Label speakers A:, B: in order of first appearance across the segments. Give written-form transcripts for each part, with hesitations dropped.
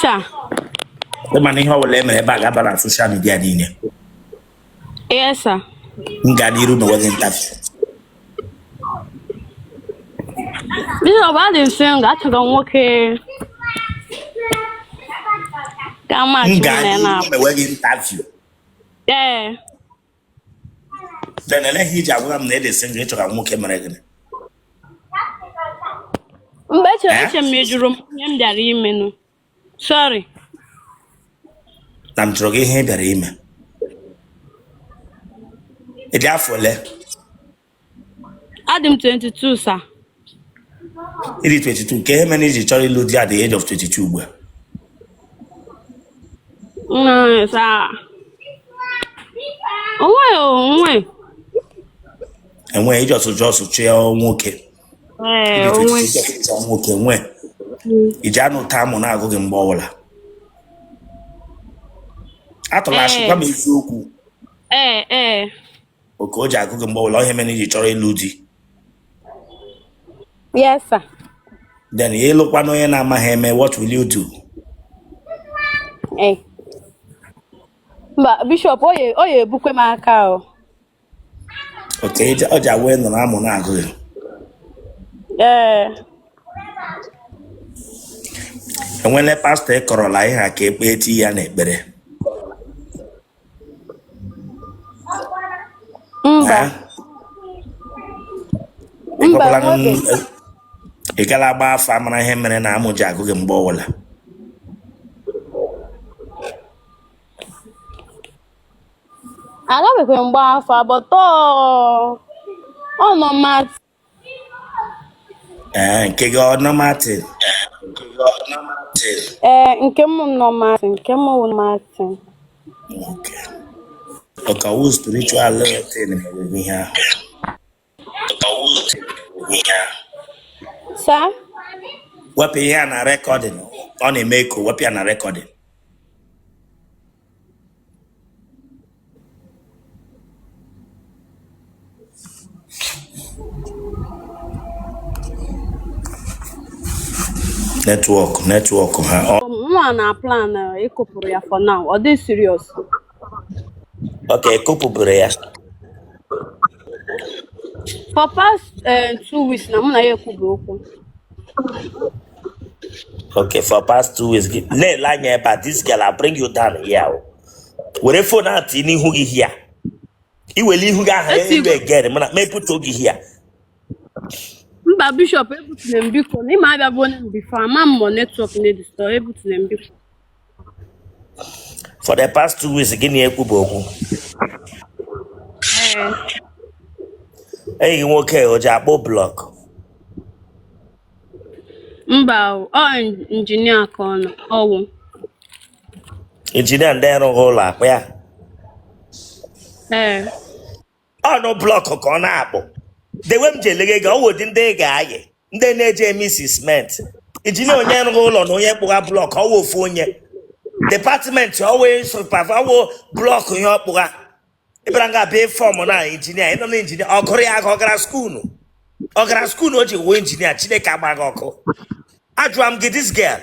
A: Sir.
B: The money how will let back about social media.
A: Yes, sir.
B: Ngadiru no wasn't that.
A: This is about the thing that I don't work here. Come on,
B: Ngadiru no wasn't interview.
A: yeah.
B: Then I let him need a single to a mock American.
A: Better let a major room. Sorry.
B: I'm jogging him the rim. A jaffole.
A: Adam 22, sir.
B: It is 22. Came and is Charlie Ludi at the age of 22.
A: No, sir. Oh, wait.
B: And when he just chair okay. Okay, when Ijano time on our cooking bowler. At last, come in Fuku. Okoja cooking bowl, or him and Charlie Ludi.
A: Yes, sir.
B: Then he look one way and I'm a what will you do?
A: But Bishop, oh, you book my cow.
B: Okay, Oja went on Amonago.
A: Yeah.
B: And when the pastor Corolai, I kept 80 and it better. Ikalaba family him and Amoja cooking bowler.
A: I love it when bar for but oh no mat.
B: Kigo no Martin.
A: Nkemo no Martin, Nkemo Martin.
B: Okay. Okay, who's spiritual thing with me here?
A: Sir?
B: What be here na recording? On a make what be na recording? Network.
A: One plan Ekopuru for now. Or this serious?
B: Okay, Ekopuru.
A: For past 2 weeks now, I'm not
B: Okay, for past 2 weeks. But this girl, I'll bring you down here. Where phone out in who here? He will leave who got again. May put Togi here.
A: Bishop able to them before. He might have won before. I'm more network in the store able to them before.
B: For the past 2 weeks, again, here, Kuboku. Hey, you okay? Ojabo block.
A: Engineer corner.
B: Engineer and then whole up, yeah. No block on apple. They went to the go wouldn't they guy? Then they Mrs. Smith. Engineer and roll on your block, how phone ye. Department always block on your book. Ibranga pay form on engineer, no engineer, or Korea or school. Or school, no engineer, Chineka Magoko. I drum get this girl.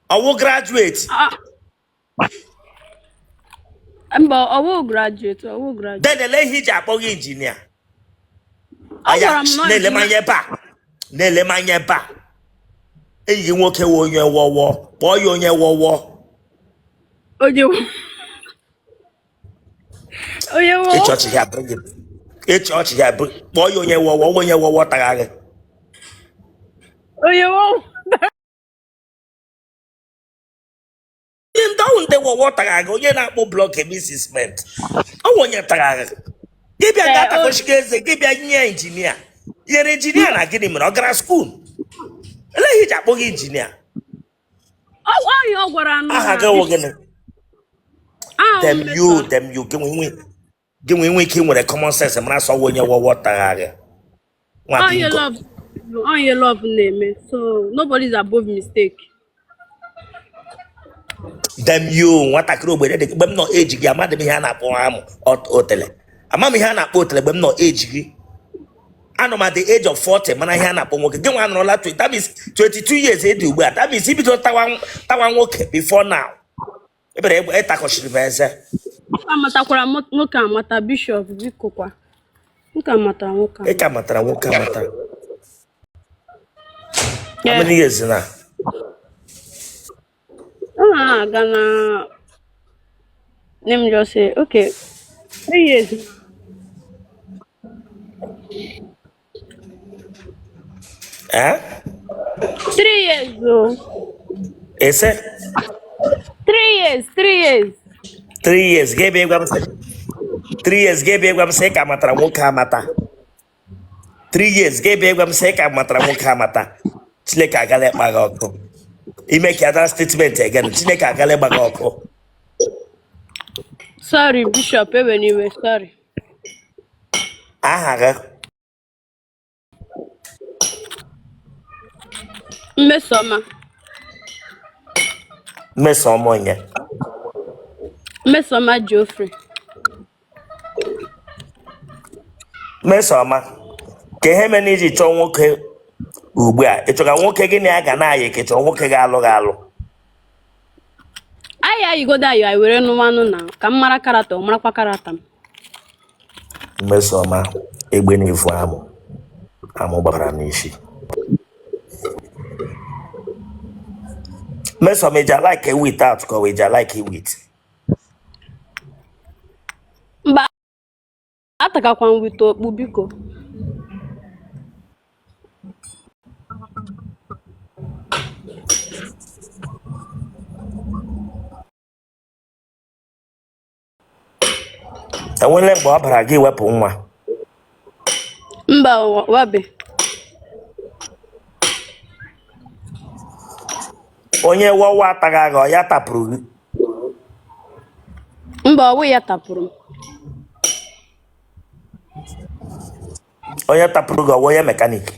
B: I will graduate.
A: I will graduate.
B: Then the lay hijab engineer. Nelemanya ba. You walk away your war. Boy, on your war.
A: Oh, you.
B: A church here bring it. A church here boy on your war when you were water.
A: Oh, you.
B: Down the water, I go, you're not block a Mrs. Smith. I want your tag. Give you a data for she gets the give you an engineer. You're an engineer, I get him in a school. Let hit a engineer.
A: Oh, why you what
B: I go again. Them you give me winking with a common sense and I saw when you were water.
A: You love name, so nobody's above mistake.
B: Them you what I could with it, but no age, Yamada Mihana Poam or Otele. A mammy Hana Otele, but no age. I'm at the age of 40, man, I hear na pongo. Get one roller to that means 22 years age you that means if you tawan work before now. Ebe eta ko shiribeze.
A: Amatakwara nwoke amata bishop biko kwa. Nwoke amata nwoke.
B: Eka matara nwoke amata. How many years now?
A: Gonna let me just say, okay, 3 years.
B: Eh?
A: 3 years though.
B: Ese?
A: 3 years, 3 years.
B: 3 years. Gebe gwam se. 3 years gebe gwam se ka matara nwoke amata. 3 years gebe gwam se ka matara nwoke amata. Chineke agala ekpa ga ọkụ. Ime ka that statement again. Chineke agala ekpa ga ọkụ.
A: Sorry, Bishop, anyway, sorry.
B: Aha ga.
A: Mmesoma.
B: Mmesoma onye.
A: Mmesoma Geoffrey.
B: Mmesoma. Ka ihe mere iji chọọ nwoke ugbu a, ịchọga nwoke gị na ya ga na-ayị ka ịchọọ nwoke ga-alụ ga-alụ.
A: Aya igodo ayo I were nụmanụ na ka m mara karata ọ marakwa karata m.
B: Mmesoma egbe n'ifu amụ gbara n'isi. Mmesoma ija like it without ka ija like it with.
A: Mba atakakwa m wit okpu biko.
B: Enwele mgbe ọ bara gị wepụ nwa.
A: Mba wabe.
B: Onye wawa ataghị agha ya tapụrụ gị.
A: Mba ọwụ ya tapụrụ m.
B: Onye tapụrụ gị ọwụ ya mekanik.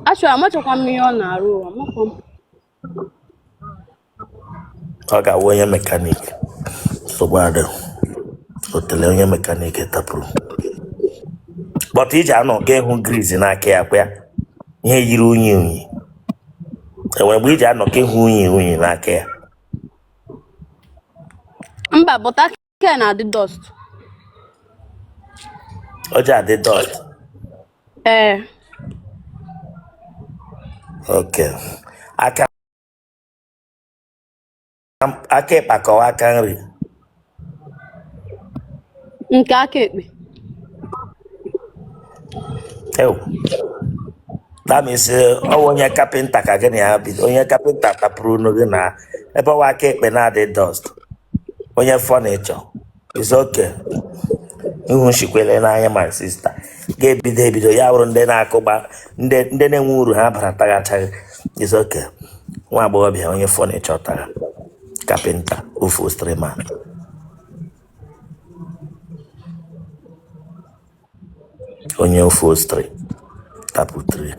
A: Achọ amachọkwa m ihe ọ na-arụ amakwa m.
B: Ọ ga-awụ onye mekanik. Sogbado. Otele onye mekanik tapụrụ. But iji anọ ga ịhụ grizi n'aka ya kwa ya. Ihe yiri unyi. Enwere mgbe iji anọ ka ịhụ unyi n'aka ya.
A: Mba but aka na-adị dust.
B: Ọ ji adị dust. Okay. Aka ekpe kọwa aka nri.
A: Nke aka ekpe.
B: That means onye kapịnta ka gị na ya bido. Onye kapịnta tapụrụ n'oge na ebe ọwa aka ekpe na-adị dust. Onye fọnichọ. It's okay. Ihu shikwele n'anya my sister. Ga-ebido ya bụrụ ndị na-akụba ndị na-enwe uru ha bara tagachaghị. It's okay. Nwa agbọghọbịa onye fọnichọ tara. Kapịnta ofu streamer. Onye ofu stream. Tapu 3.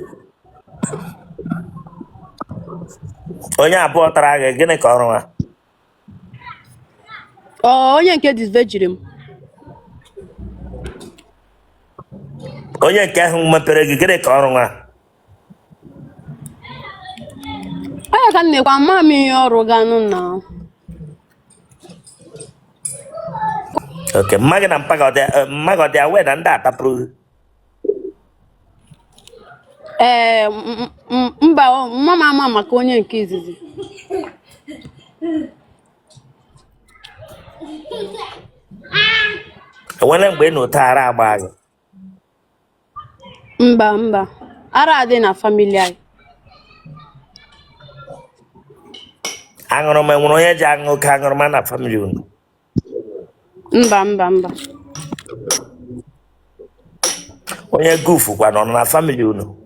B: Onye abụọ tara gị gịnị ka ọrụ ha?
A: Onye nke disvejiri m.
B: Onye nke ahụ mepere gị gịnị ka ọrụ ha?
A: Onye ka na-ekwa mma m ihe ọrụ ganụ na.
B: Okay, mmadụ na mpagọdị awe na ndị atapụrụ.
A: Mba mama ama maka onye nke izizi.
B: Enwere mgbe n'ote ara agba gị.
A: Mba ara adị na famili anyị.
B: Aṅụrụma enwere onye ji aṅụ oke aṅụrụma na famili unu.
A: Mba.
B: Onye gufu kwa nọ na famili unu.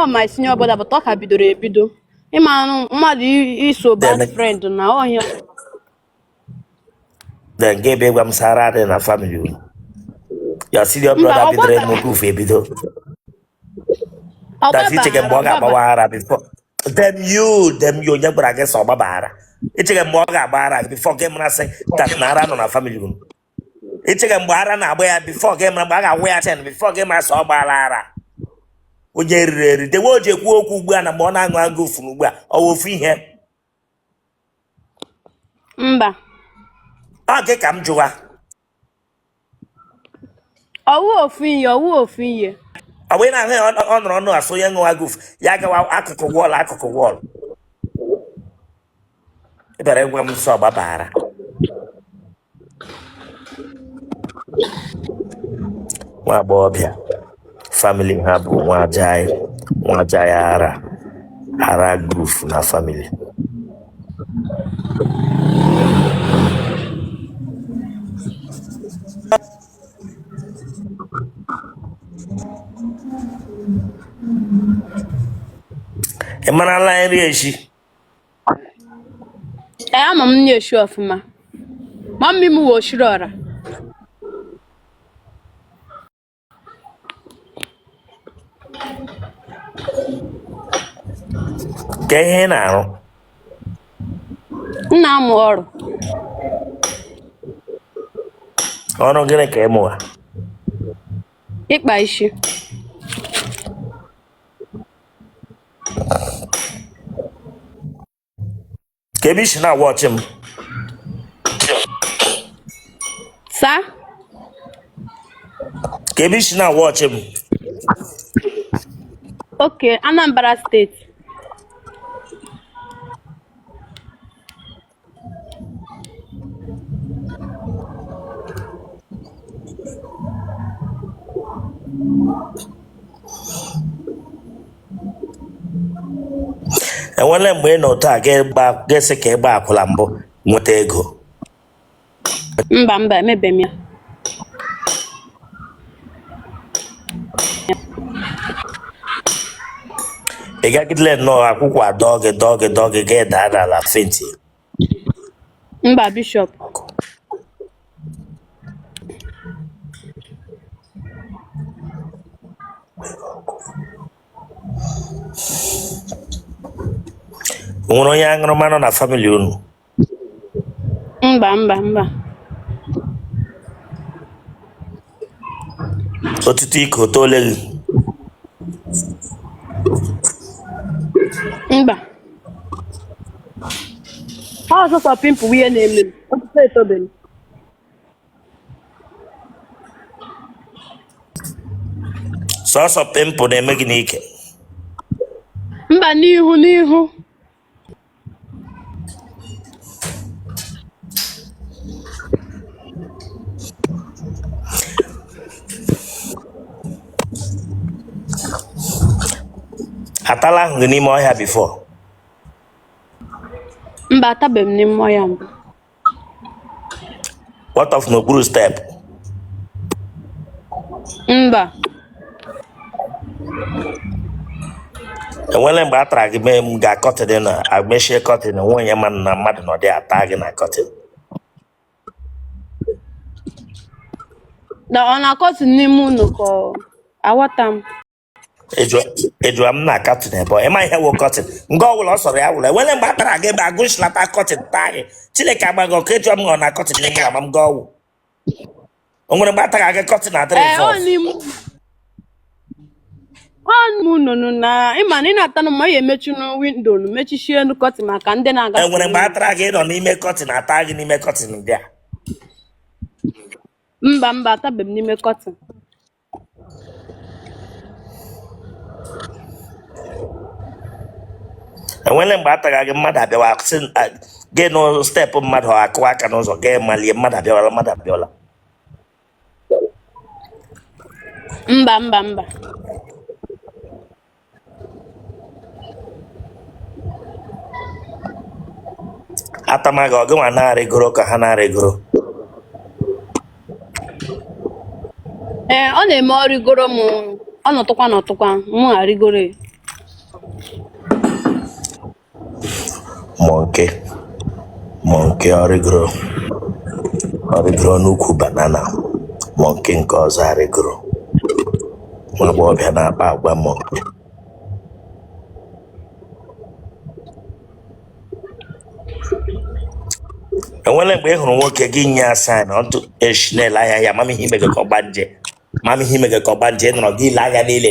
A: My senior brother but ọ ka bidoro ebido. Ịma anụ mmadụ iso bad friend na ọhịa.
B: Then gị ebe gwa m sara adị na famili unu. Your senior brother bidoro emu gufu ebido. That's it mgbe ọ ga-agbawa ara before. Them you onye gbara gị sọ gbabara. Ichege mgbe ọ ga-agba ara before gị mara sị that na ara nọ na family unu. Ichege mgbe ara na-agba ya before gị mara mgbe a ga-agwa ya 10 before gị mara sị ọ gbala ara. Onye riri eri dewe o ji ekwu okwu ugbu a na mgbe ọ na-aṅụ agụ ofu ugbu a ọ wụ ofu ihe.
A: Mba.
B: Ọ gị ka m jụwa.
A: Ọwụ ofu ihe, ọwụ ofu ihe.
B: Ọ bụ na ọ nọrọ ọnụ asụ ya ṅụwa goof ya gawa akụkụ wọl. Ị bịara ịgwa m nsọ ọgbabara. Nwa agbọghọbịa family ha bụ nwa ajaghị ara goof na family. Ị marala nri echi?
A: Ama m nri echi ọfụma. Mami m wụ oshiri ọra.
B: Ka ihe ị na-arụ?
A: M na-amụ ọrụ.
B: Ọrụ gịnị ka ị mụwa?
A: Ịkpa isi.
B: Ka ebe isi na-awọchị m?
A: Sa?
B: Ka ebe isi na-awọchị m?
A: Okay, Anambra State.
B: Enwere mgbe ị nọ taa ga-esi ka ịgba akwụla mbụ nweta ego?
A: Mba, emebe m ya.
B: Ị gagidele nnọọ akwụkwọ dọọ gị ga-eda n'ala fenti?
A: Mba, Bishop.
B: Nwere onye aṅụrụma nọ na family unu?
A: Mba.
B: Otutu ike o toole gị?
A: Mba. Ọ sọsọ pimpu ihe na-eme m. Otutu etobe m.
B: Sọsọ pimpụ na-eme gị n'ike?
A: Mba, n'ihu.
B: Atala ahụ gị n'ime ọhịa before?
A: Mba, atabeghị m n'ime ọhịa mbụ.
B: What of n'okpuru step?
A: Mba.
B: Enwere mgbe a tara gị mee m ga kọtịn na agbechie kọtịn nwunye mmadụ na mmadụ nọ dị ata gị na kọtịn?
A: Na ọ na-akọtụ n'ime unu ka aghọta m.
B: Ejụa m na kọtịn ebe ọ ịma ihe wụ kọtịn nga ọbụla ọ sọrọ ya wụrụ. Enwere mgbe a tara gị ebe agụchilata kọtịn taa gị Chineke agbaghị ọkụ ejụọ m ọ na kọtịn n'ime ama m ga ọwụ. O nwere mgbe a tara gị kọtịn na adịrị
A: nnụnụ na ịma na ị na-ata na ma ya emechi windo mechishie elu kọtịn maka ndị na-aga.
B: Enwere mgbe a tara gị nọ n'ime kọtịn ata gị n'ime kọtịn ndị a?
A: Mba, atabeghị m n'ime kọtịn.
B: Enwere mgbe a tara gị mmadụ abịawa gị nụ steepụ mmadụ akụwa aka n'ụzọ gị malie mmadụ abịawala?
A: Mba.
B: Atamaghị ọ gị nwa na-arịgoro ka ha na-arịgoro?
A: Ọ na-eme ọrịgoro m, ọ nọtụkwa mụ arịgoro ya.
B: Monkey ọrịgoro n'ukwu banana, monkey nke ọzọ arịgoro. Nwa agbọghọbịa na-akpa agwa monkey. enwere mgbe ị hụrụ nwoke gị nye asign ọtụ eshinel anya ya mama ihe imege ka ọgbanje mama ihe imege ka ọgbanje nọrọ gị ile anya n'ile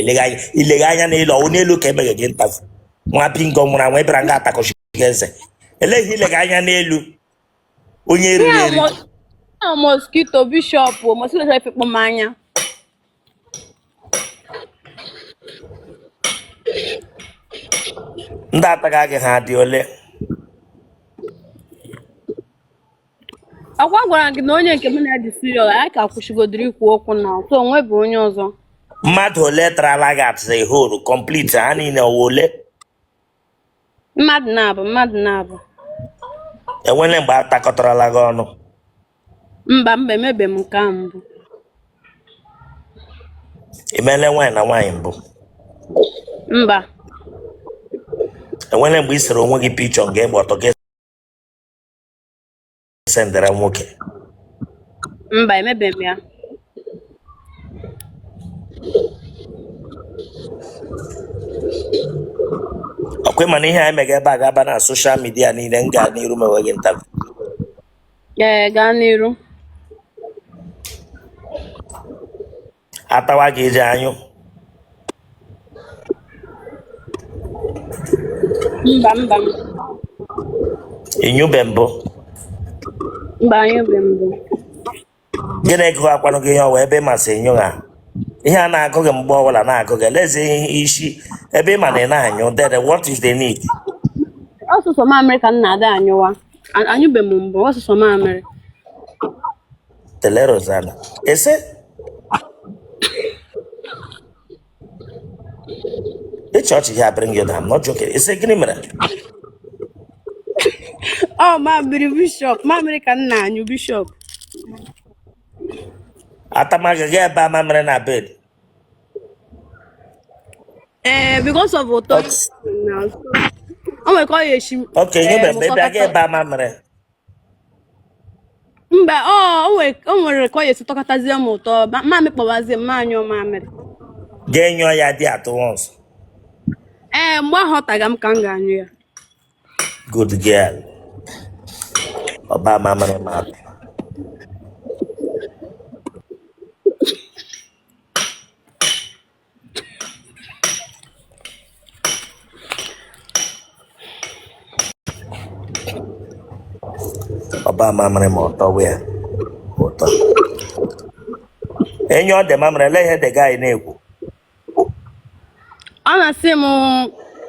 B: ilegha anya n'ile ọwụ n'elu ka emege gị ntafu nwa bingo nwụrụ anwụ ịbịara nga atakọchi eze eleghị ilegha anya n'elu onye eriri eri
A: mosquito bishop mosquito efekpọ m anya
B: ndị ataga gị ha dị ole
A: akwa gwara gị na onye nke m na-adị serious anyị ka kwụsịgodiri ikwu okwu na so onwe bụ onye ọzọ
B: mmadụ ole tarala gị at the whole complete ha niile ọwa ole
A: mmadụ na-abụ
B: enwere mgbe atakọtarala gị ọnụ
A: mba emebe m nke a mbụ
B: imele nwaanyị na nwaanyị mbụ
A: mba
B: enwere mgbe ị sere onwe gị pichọ nga egbe ọtọ gị sendere nwoke
A: mba emebe m ya
B: ọkwa mana ihe anyị mega ebe a ga-aba na soshal midia niile m gaa n'iru ma enweghị ntabi
A: gaa n'iru
B: atawa gị eji anyụ
A: mba
B: inyube mbụ
A: mba anyụbe mbụ
B: gịnị gụọ akwanụ gị ihe ọwa ebe masị enyo ha ihe a na-agụ gị mgbe ọbụla na-agụ gị lezi ihe isi ebe ị ma na ị na-anyụ then what is the need
A: ọsụsọ mamịrị ka m na-ada anyụwa anyụbe m mbụ ọsụsọ mamịrị
B: tele Rosanna ese the church here bring you down, I'm not joking. Ese gịnị mere
A: mamịrị bishop mamịrị ka m na-anyụ bishop
B: atamaga gị ebe ama mere na bed
A: because of ụtọ o nwere ka ọ ya eshi
B: okay nyube mgbe bịa gị ebe ama mere
A: mba o nwere ka ọ ya esi tọkọtazie m ụtọ mamị kpọbazie m anyụ mamịrị
B: ga-enyo ya dị at once
A: mgbe ahụ ọtaga m ka m ga-anyụ ya
B: good girl ọba ama mere ma ọba mamịrị ma ọtọ wee ụtọ enyi ọ dị mamịrị ele ihe dị gaghị na-ekwu
A: ọ na-asị m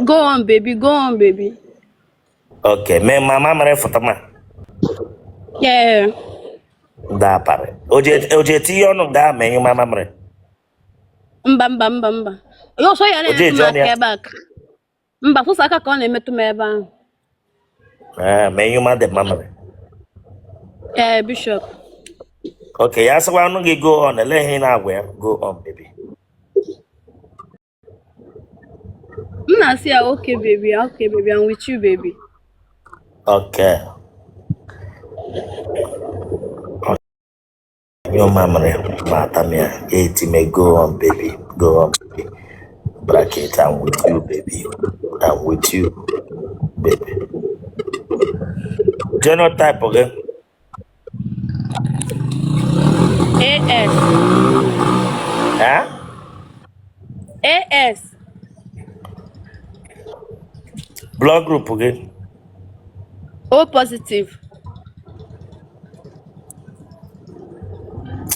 A: go on baby
B: ok mee ma mamịrị fụtama daparị o ji etinye ọnụ nga ama enyi mamịrị
A: mba ya ọsọ ya na-emetụ m aka ebe a mba kwụsị aka ka ọ na-emetụ m ebe ahụ
B: ma enyi ma dị mamịrị
A: bishop
B: okay ya sịkwa ọnụ gị go on ele ihe ị na-agwa ya go on baby
A: m na-asị ya okay baby I'm with you baby
B: okay your mamre matamia etime go on baby bracket I'm with you baby baby genotype okay
A: AS AS
B: blood group okay
A: O positive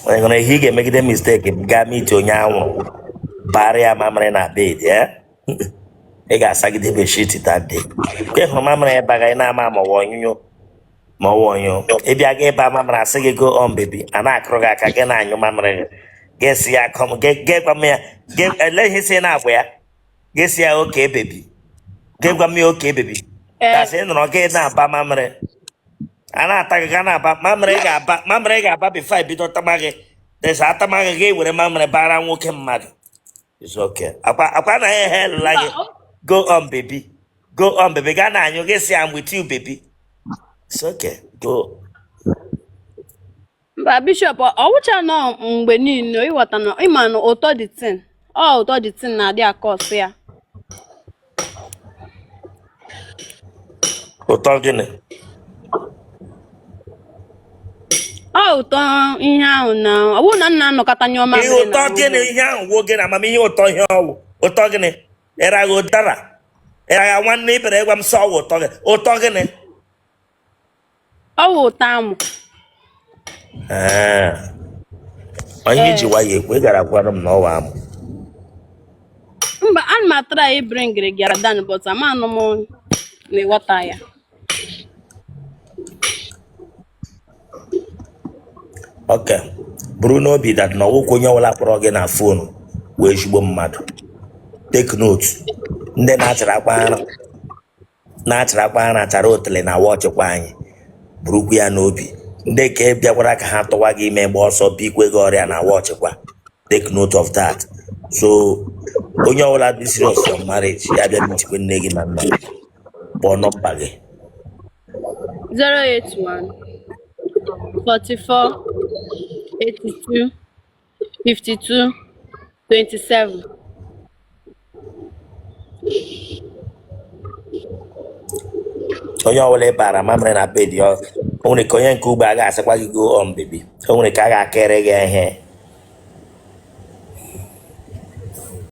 B: I'm gonna hige make the mistake ga meet onye anwụ barịa mamre na bed ị ga-asagide beshit that day ke hụrụ mamre ebe agaghị na-ama ma ọwụnyụ ịbịa ga ebe mamre asị gị go on baby a na-akụrụ gị aka gị na-anyụ mamre gesi ya kọm gwa m ya ele ihe si na-agba ya gesi ya oke baby gwa m ya oke baby kasị ị nọrọ gị na-aba mamre a na-ata gị ga na-aba mamre ga-aba bifo ebido tama gị desa atama gị ga-ewere mamre bara nwoke mmadụ it's okay akwa na ya helụla gị go on baby ga na-anyụ gị si I'm with you baby it's okay go
A: mba bishop ọwụcha nọ mgbe niile ịghọta na ịma na ụtọ dị tin na-adị akọs ya
B: ụtọ gịnị
A: ọ ụtọ ihe ahụ na ọ bụrụ na nna anọkọta nye ọma
B: ihe ụtọ gịnị ihe ahụ wo gị na amamihe ụtọ ihe ọwụ ụtọ gịnị ịragha ụdara ịragha nwanne ibere ịgwa m sọ ọwụ ụtọ gịnị
A: ọ wụ ụtọ amụ
B: onye iji nwayọ ekwe gara gwara m na ọwa amụ
A: mba ana m atara ya ibringiri gị adan but amanụ m na-ịghọta ya
B: ok bụrụ n'obi dat na ọwụkwa onye ọbụla kpọrọ gị na fonu wee ezigbo mmadụ take note ndị na-achara akpa ara achara otele na awa ọchịkwa anyị bụrụkwu ya n'obi ndị ka bịakwara ka ha tụwa gị ime gba ọsọ bikwe gị ọrịa na awa ọchịkwa take note of that so onye ọbụla dị serious for marriage ya bịa bichikwe nne gị na nna kpọọ nọmba gị
A: 081 44 82 52 27
B: onye ọbụla ịbara mamịrị na bedi ọ nwere ka onye nke ugbo a ga-asịkwa gị go on baby o nwere ka a ga-akere gị ihe